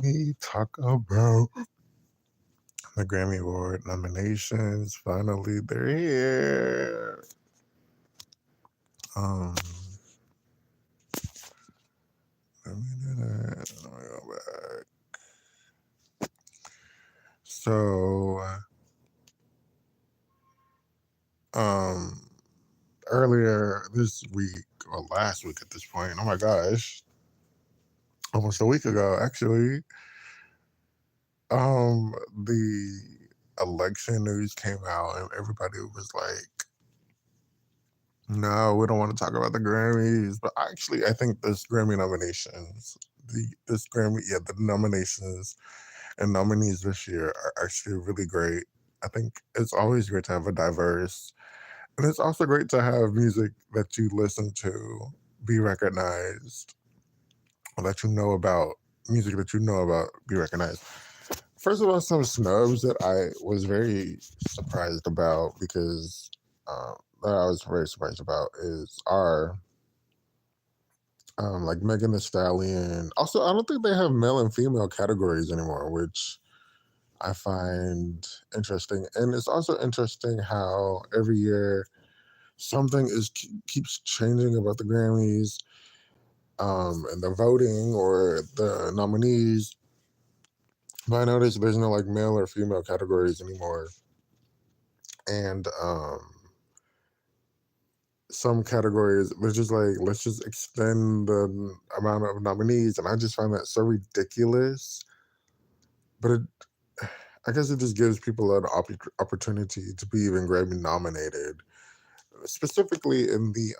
me talk about the Grammy Award nominations. Finally, they're here. Um, Let me do that. Let me go back. So, um, earlier this week, or last week at this point, oh my gosh, almost a week ago, actually, the election news came out and everybody was like, no, we don't want to talk about the Grammys. But actually, I think this Grammy nominations, the nominations and nominees this year are actually really great. I think it's always great to have a diverse, and it's also great to have music that you listen to be recognized, or that you know about, music that you know about be recognized. First of all, some snubs that I was very surprised about because that I was very surprised about is our like Megan Thee Stallion. Also, I don't think they have male and female categories anymore, which I find interesting. And it's also interesting how every year something keeps changing about the Grammys, and the voting or the nominees. But I noticed there's no like male or female categories anymore, and some categories they're just like, let's just extend the amount of nominees, and I just find that so ridiculous. But I guess it just gives people an opportunity to be even Grammy nominated, specifically in the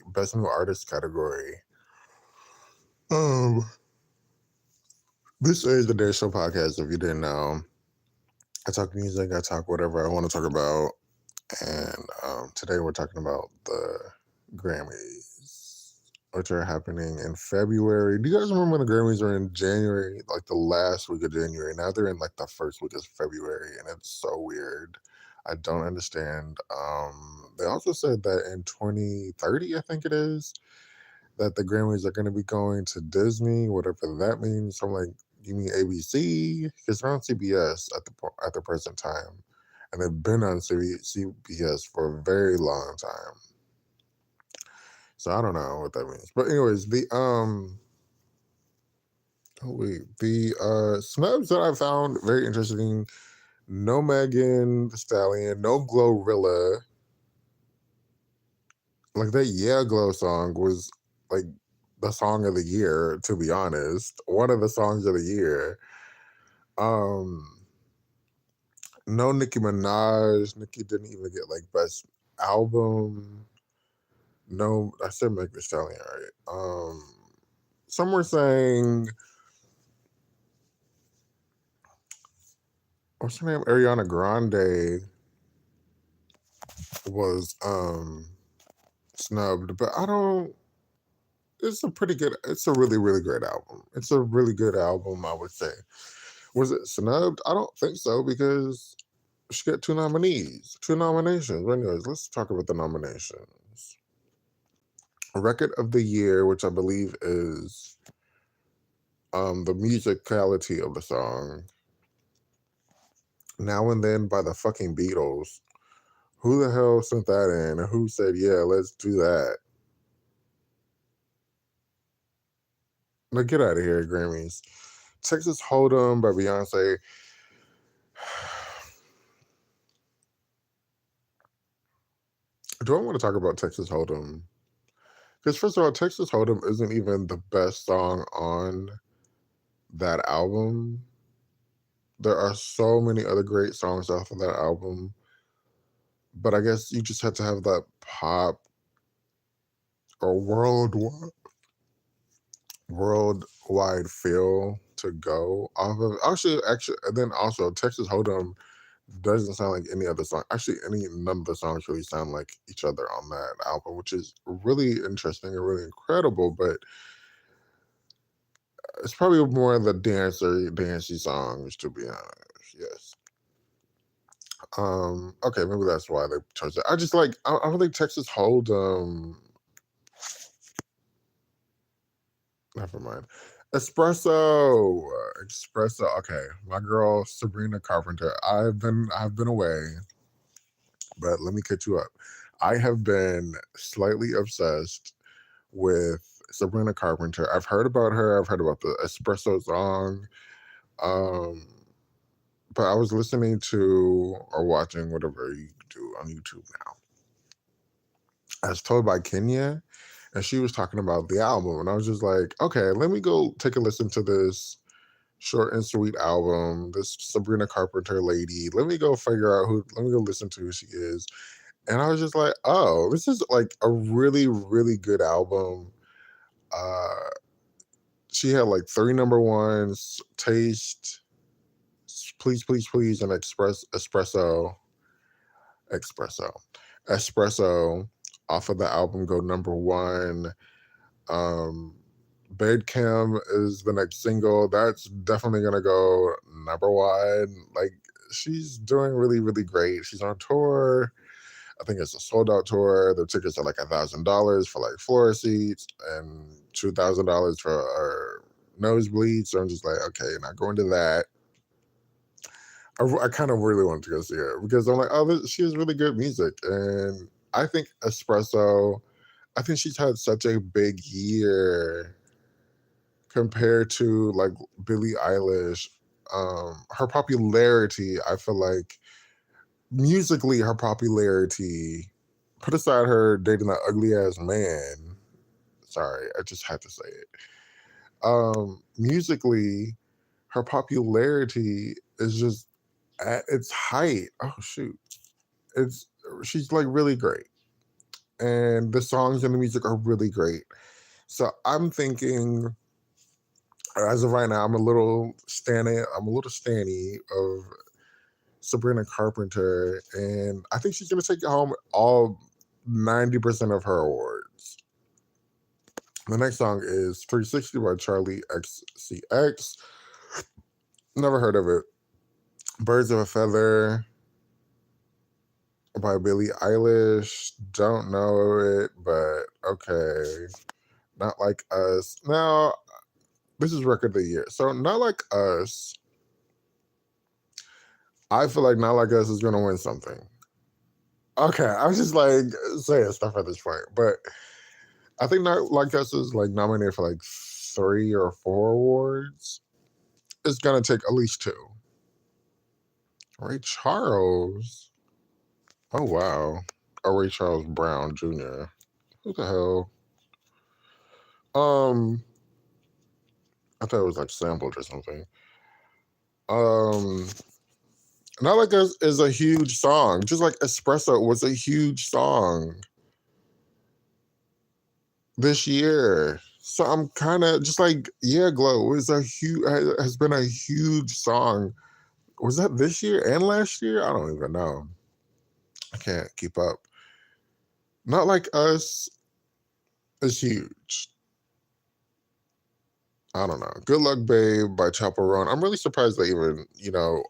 best new artist category. Um, this is the Day Show podcast. If you didn't know, I talk music, I talk whatever I want to talk about, and today we're talking about the Grammys, which are happening in February. Do you guys remember when the Grammys were in January, like the last week of January? Now they're in like the first week of February, and it's so weird. I don't understand. They also said that in 2030, I think it is, that the Grammys are going to be going to Disney, whatever that means. So I'm like, you mean ABC? Because they're on CBS at the present time, and they've been on CBS for a very long time. So I don't know what that means. But anyways, the snubs that I found very interesting. No Megan Thee Stallion, no Glorilla. Like that Yeah Glow song was like the song of the year, to be honest. One of the songs of the year. Um no Nicki Minaj. Nicki didn't even get like best album. No, I said Meg Thee Stallion, right? Some were saying, what's her name? Ariana Grande was snubbed, but I don't. It's a really, really great album. It's a really good album, I would say. Was it snubbed? I don't think so because she got two nominations. But anyways, let's talk about the nominations. Record of the Year, which I believe is the musicality of the song. Now and Then by the fucking Beatles. Who the hell sent that in? And who said, yeah, let's do that? Now get out of here, Grammys. Texas Hold'em by Beyonce. Do I want to talk about Texas Hold'em? Because first of all, Texas Hold'em isn't even the best song on that album. There are so many other great songs off of that album. But I guess you just have to have that pop or worldwide feel to go off of. Actually, and then also Texas Hold'em doesn't sound like any other song. Actually, none of the songs really sound like each other on that album, which is really interesting and really incredible. But it's probably more of the dancey songs, to be honest. Yes. Okay, maybe that's why they chose it. I just like. I don't think Texas Hold'em Never mind. Espresso. Espresso. Okay. My girl Sabrina Carpenter. I've been away, but let me catch you up. I have been slightly obsessed with Sabrina Carpenter. I've heard about her. I've heard about the Espresso song. Um, but I was listening to or watching whatever you do on YouTube now. I was told by Kenya, and she was talking about the album, and I was just like, okay, let me go take a listen to this short and sweet album. This Sabrina Carpenter lady. Let me go figure out who. Let me go listen to who she is. And I was just like, oh, this is like a really, really good album. Uh, she had like three number ones: Taste, Please, Please, Please, and Espresso, Espresso. Off of the album, go number one. Um, Bed Cam is the next single. That's definitely gonna go number one. Like she's doing really, really great. She's on tour. I think it's a sold out tour. The tickets are like $1,000 for like floor seats and $2,000 for nosebleeds. So I'm just like, okay, not going to that. I kind of really wanted to go see her because I'm like, oh, she has really good music, and I think Espresso. I think she's had such a big year compared to like Billie Eilish. Her popularity, I feel like musically, her popularity, put aside her dating that ugly ass man. Sorry, I just had to say it. Musically, her popularity is just at its height. Oh shoot. It's she's like really great. And the songs and the music are really great. So I'm thinking as of right now, I'm a little stanny of Sabrina Carpenter, and I think she's gonna take home all 90% of her awards. The next song is 360 by Charlie XCX. Never heard of it. Birds of a Feather by Billie Eilish. Don't know it, but okay. Not Like Us. Now, this is record of the year. So Not Like Us, I feel like Not Like Us is gonna win something. Okay, I was just like saying stuff at this point, but I think Not Like Us is like nominated for like 3 or 4 awards. It's gonna take at least 2. Ray Charles. Oh wow. Oh, Ray Charles Brown Jr. Who the hell? Um, I thought it was like sampled or something. Um, Not Like Us is a huge song, just like Espresso was a huge song this year. So I'm kind of just like, yeah, Glow is a huge has been a huge song. Was that this year and last year? I don't even know. I can't keep up. Not Like Us is huge. I don't know. Good Luck Babe by Chaperone. I'm really surprised that even,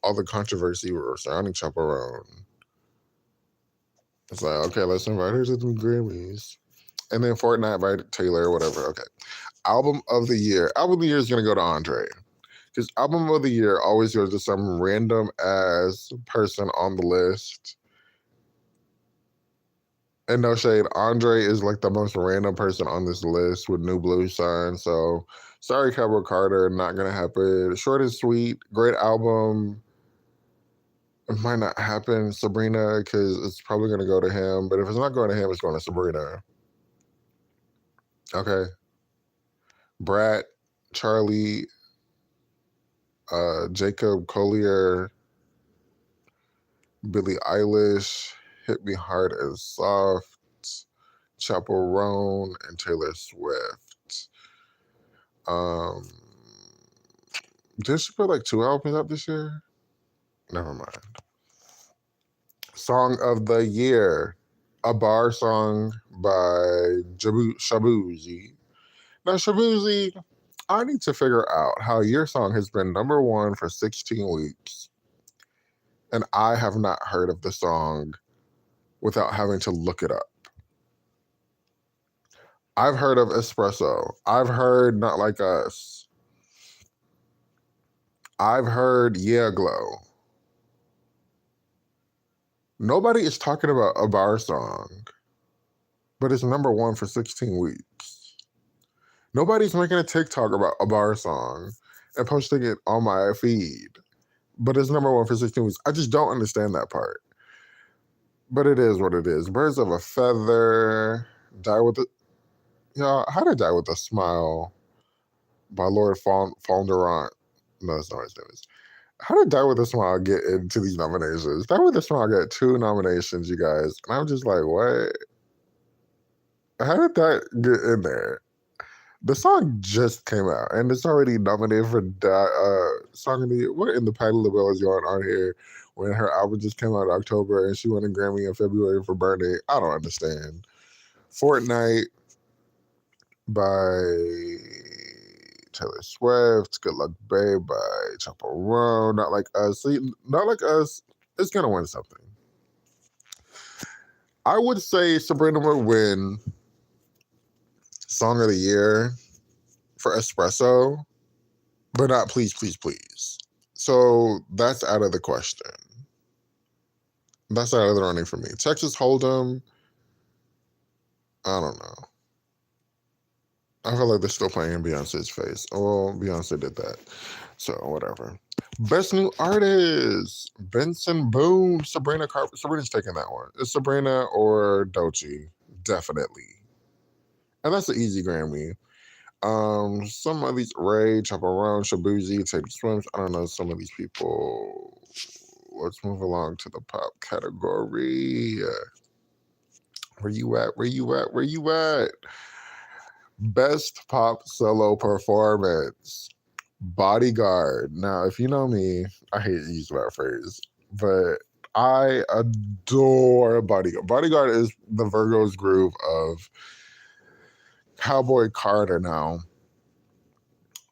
all the controversy surrounding Chaperone. It's like, okay, let's invite her to the Grammys. And then Fortnite by Taylor, whatever. Okay. Album of the year. Album of the year is going to go to Andre. Because album of the year always goes to some random ass person on the list. And no shade, Andre is like the most random person on this list with New Blue Sun. So sorry, Cowboy Carter, not gonna happen. Short and sweet, great album. It might not happen, Sabrina, because it's probably gonna go to him. But if it's not going to him, it's going to Sabrina. Okay. Brat, Charlie, Jacob Collier, Billie Eilish, Hit Me Hard and Soft, Chaperone, and Taylor Swift. Did she put like 2 albums up this year? Never mind. Song of the year. A bar song by Shabuzi. Now, Shabuzi, I need to figure out how your song has been number 1 for 16 weeks, and I have not heard of the song without having to look it up. I've heard of Espresso. I've heard Not Like Us. I've heard Yeah Glow. Nobody is talking about a bar song, but it's number one for 16 weeks. Nobody's making a TikTok about a bar song and posting it on my feed, but it's number one for 16 weeks. I just don't understand that part. But it is what it is. Birds of a feather, die with it. Y'all, how to Die with a Smile by Lord Fondurant. No, that's not what his name is. How did Die with a Smile get into these nominations? Die with a Smile got 2 nominations, you guys. And I'm just like, what? How did that get in there? The song just came out and it's already nominated for Song of the Year. What in the Patti LaBelle is going on here when her album just came out in October and she won a Grammy in February for Burning? I don't understand. Fortnite by Taylor Swift, Good Luck Babe by Chaperone, Not Like Us. See, Not Like Us is going to win something. I would say Sabrina would win Song of the Year for Espresso, but not Please, Please, Please. So that's out of the question. That's out of the running for me. Texas Hold'em, I don't know. I feel like they're still playing in Beyonce's face. Oh, Beyonce did that. So whatever. Best New Artist, Benson Boone, Sabrina Carpenter. Sabrina's taking that one. It's Sabrina or Doechii, definitely. And that's an easy Grammy. Some of these Ray, Chaperone, Shabuzi, Teddy Swims. I don't know some of these people. Let's move along to the pop category. Where you at? Where you at? Where you at? Best pop solo performance. Bodyguard. Now, if you know me, I hate to use that phrase, but I adore Bodyguard. Bodyguard is the Virgo's Groove of Cowboy Carter now.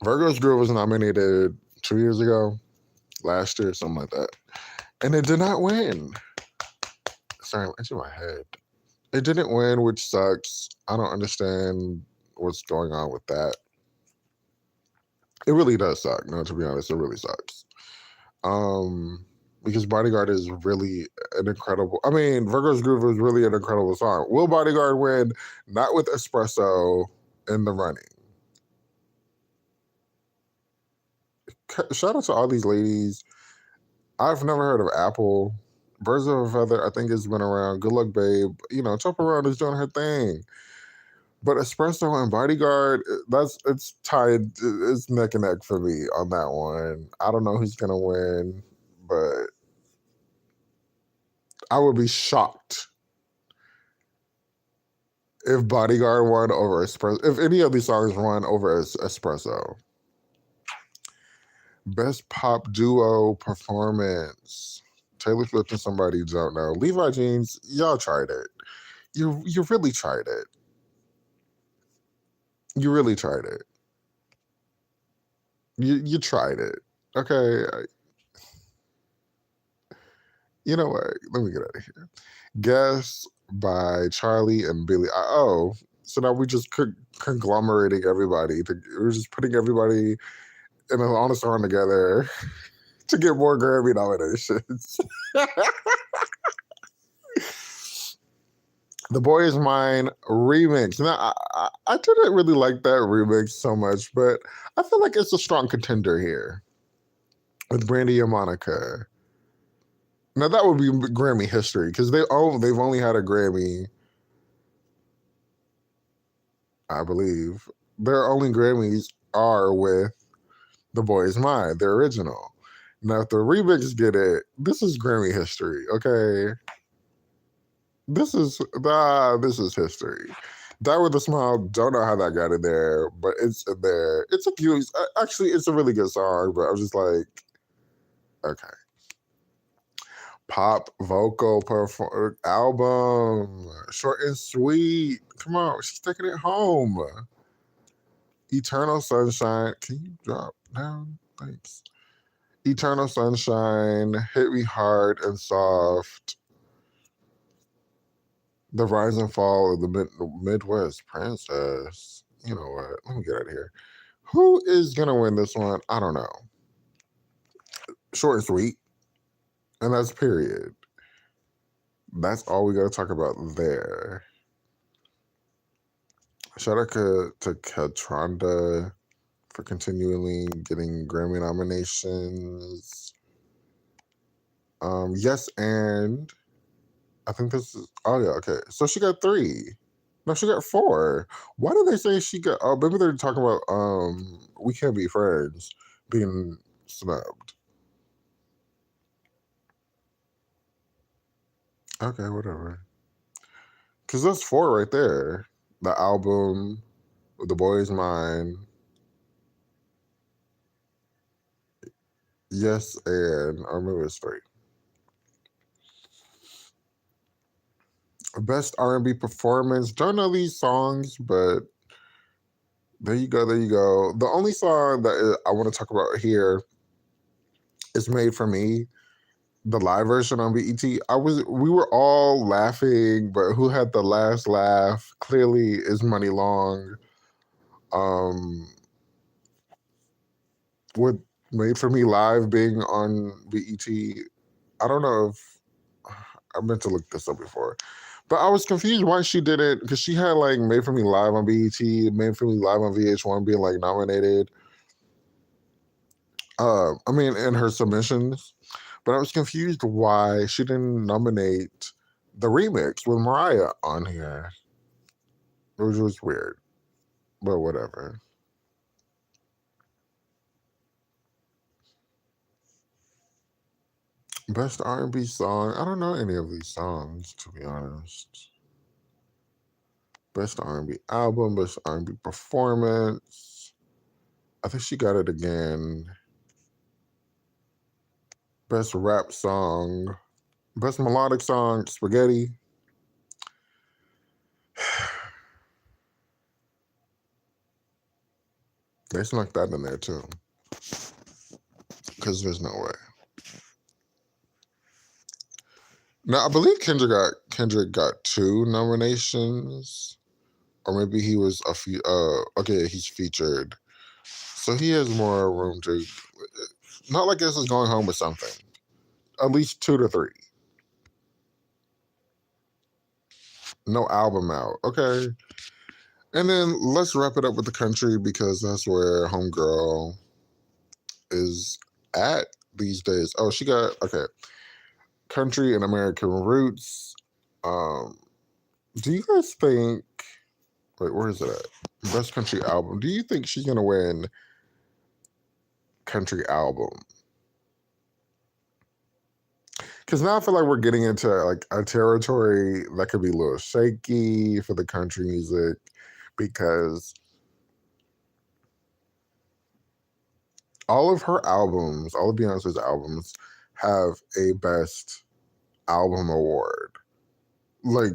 Virgo's Groove was nominated 2 years ago, last year, something like that. And it did not win. Sorry, I'm itching my head. It didn't win, which sucks. I don't understand what's going on with that. It really does suck. No, to be honest, it really sucks. Because Bodyguard is really an incredible. I mean, Virgo's Groove is really an incredible song. Will Bodyguard win? Not with Espresso in the running. Shout out to all these ladies. I've never heard of Apple. Birds of a Feather, I think, has been around. Good Luck Babe. You know, Chaperone is doing her thing. But Espresso and Bodyguard, it's tied. It's neck and neck for me on that one. I don't know who's gonna win, but I would be shocked if Bodyguard won over Espresso. If any of these songs won over Espresso. Best pop duo performance. Taylor Swift and somebody you don't know. Levi Jeans, y'all tried it. You really tried it. You really tried it. You tried it. Okay. You know what? Let me get out of here. Guess by Charlie and Billy. Oh, so now we just conglomerating everybody. We're just putting everybody in on a song together to get more Grammy nominations. The Boy Is Mine remix. Now, I didn't really like that remix so much, but I feel like it's a strong contender here with Brandy and Monica. Now, that would be Grammy history because they've only had a Grammy, I believe. Their only Grammys are with The Boy Is Mine, the original. Now, if the remix get it, this is Grammy history, okay? This is history. Die with a Smile, don't know how that got in there, but it's in there. It's a cute, actually, it's a really good song, but I'm just like, okay. Pop vocal album, short and sweet. Come on, she's taking it home. Eternal Sunshine. Can you drop down? Thanks. Eternal Sunshine, Hit Me Hard and Soft. The rise and fall of the Midwest Princess. You know what? Let me get out of here. Who is gonna win this one? I don't know. Short and sweet, and that's period. That's all we gotta talk about there. Shout out to Katronda for continually getting Grammy nominations. Yes, and I think this is. Oh yeah, okay. So she got 3. No, she got 4. Why did they say she got? Oh, maybe they're talking about We Can't Be Friends being snubbed. Okay, whatever. Because that's 4 right there. The album, The Boy Is Mine, Yes, and I remember it's 3. Best R&B performance. Don't know these songs, but there you go. There you go. The only song that I want to talk about here is Made for Me, the live version on BET. We were all laughing, but who had the last laugh? Clearly, is Money Long. Um, with Made for Me live being on BET, I don't know if I meant to look this up before, but I was confused why she did it because she had like Made for Me live on BET, Made for Me live on VH1 being like nominated. I mean, in her submissions, but I was confused why she didn't nominate the remix with Mariah on here, which was weird, but whatever. Best R&B song. I don't know any of these songs to be honest. Best R&B album, best R&B performance. I think she got it again. Best rap song. Best melodic song, Spaghetti. They snuck that in there too. Because there's no way. Now I believe Kendrick got 2 nominations. Or maybe he was a few okay, he's featured. So he has more room to not like this is going home with something. At least 2 to 3. No album out. Okay. And then let's wrap it up with the country because that's where Homegirl is at these days. Oh, she got okay. Country and American Roots. Um, do you guys think wait, where is it at? Best country album. Do you think she's gonna win country album? Because now I feel like we're getting into like a territory that could be a little shaky for the country music because all of her albums, all of Beyonce's albums, have a best album award. Like,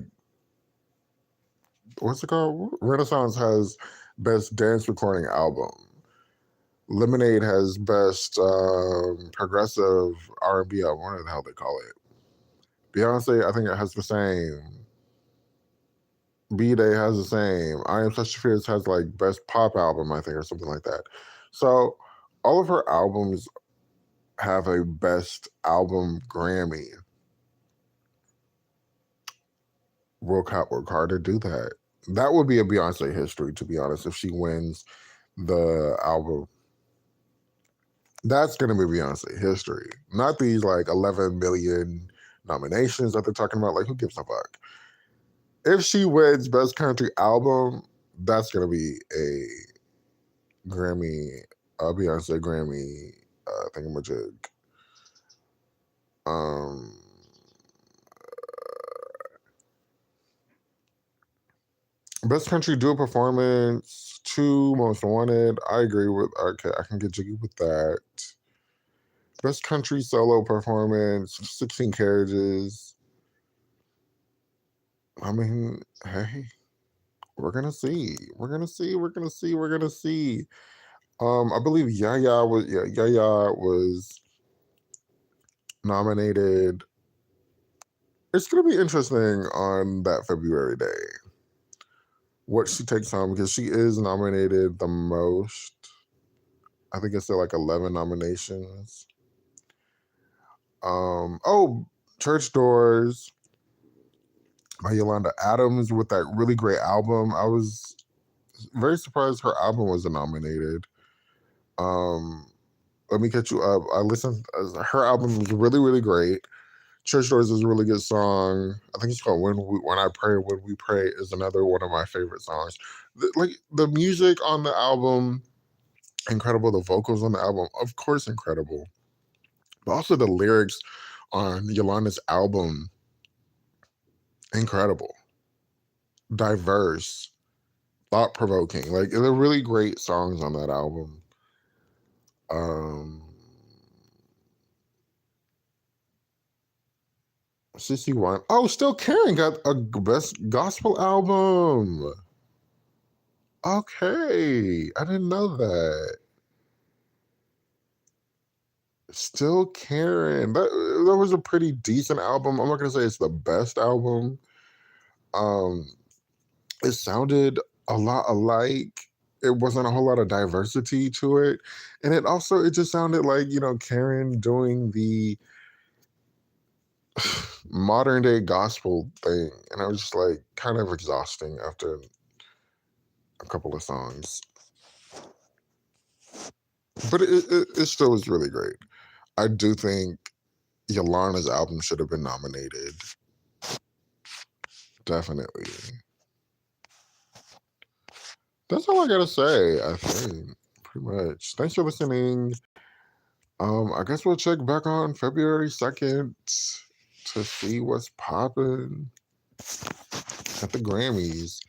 what's it called? Renaissance has best dance recording album. Lemonade has best progressive R&B album. What the hell they call it? Beyonce, I think it has the same. B-Day has the same. I Am Such a Fierce has like best pop album, I think, or something like that. So all of her albums have a best album Grammy. Will Cop work hard to do that. That would be a Beyonce history, to be honest, if she wins the album. That's gonna be Beyonce history. Not these like 11 million nominations that they're talking about. Like, who gives a fuck? If she wins Best Country Album, that's gonna be a Grammy, Beyonce Grammy thingamajig. Um, Best Country Duo Performance, 2 Most Wanted. I agree with. Okay, I can get jiggy with that. Best Country Solo Performance, 16 Carriages. I mean, hey, we're gonna see. We're gonna see. We're gonna see. We're gonna see. I believe Yaya was nominated it's gonna be interesting on that February day what she takes home because she is nominated the most. I think it's still like 11 nominations. Oh, Church Doors by Yolanda Adams with that really great album. I was very surprised her album wasn't nominated. Let Me Catch You Up. I listened. Her album was really, really great. Church Doors is a really good song. I think it's called When I Pray, When We Pray is another one of my favorite songs. Like the music on the album, incredible. The vocals on the album, of course, incredible. But also the lyrics on Yolanda's album, incredible, diverse, thought provoking. Like they're really great songs on that album. Um, Sissy One. Oh, Still Caring got a best gospel album. Okay, I didn't know that. Still Caring. That was a pretty decent album. I'm not gonna say it's the best album. Um, it sounded a lot alike. It wasn't a whole lot of diversity to it, and it just sounded like Karen doing the modern day gospel thing, and I was just like kind of exhausting after a couple of songs. But it still was really great. I do think Yolanda's album should have been nominated. Definitely. That's all I gotta say, I think. Pretty much. Thanks for listening. I guess we'll check back on February 2nd to see what's popping at the Grammys.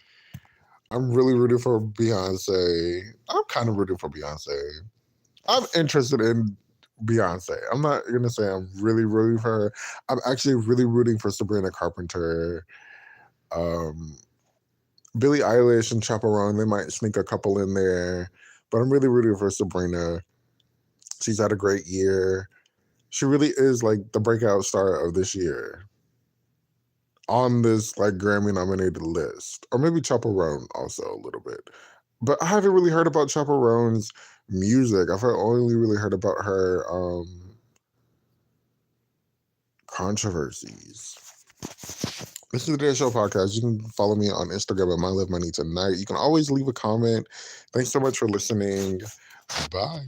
I'm really rooting for Beyonce. I'm kind of rooting for Beyonce. I'm interested in Beyonce. I'm not gonna say I'm really rooting for her. I'm actually really rooting for Sabrina Carpenter. Billie Eilish and Chaperone, they might sneak a couple in there, but I'm really rooting for Sabrina. She's had a great year. She really is like the breakout star of this year on this like Grammy nominated list, or maybe Chaperone also a little bit. But I haven't really heard about Chaperone's music. I've only really heard about her controversies. This is the Day Show podcast. You can follow me on Instagram at My Live Money Tonight. You can always leave a comment. Thanks so much for listening. Bye.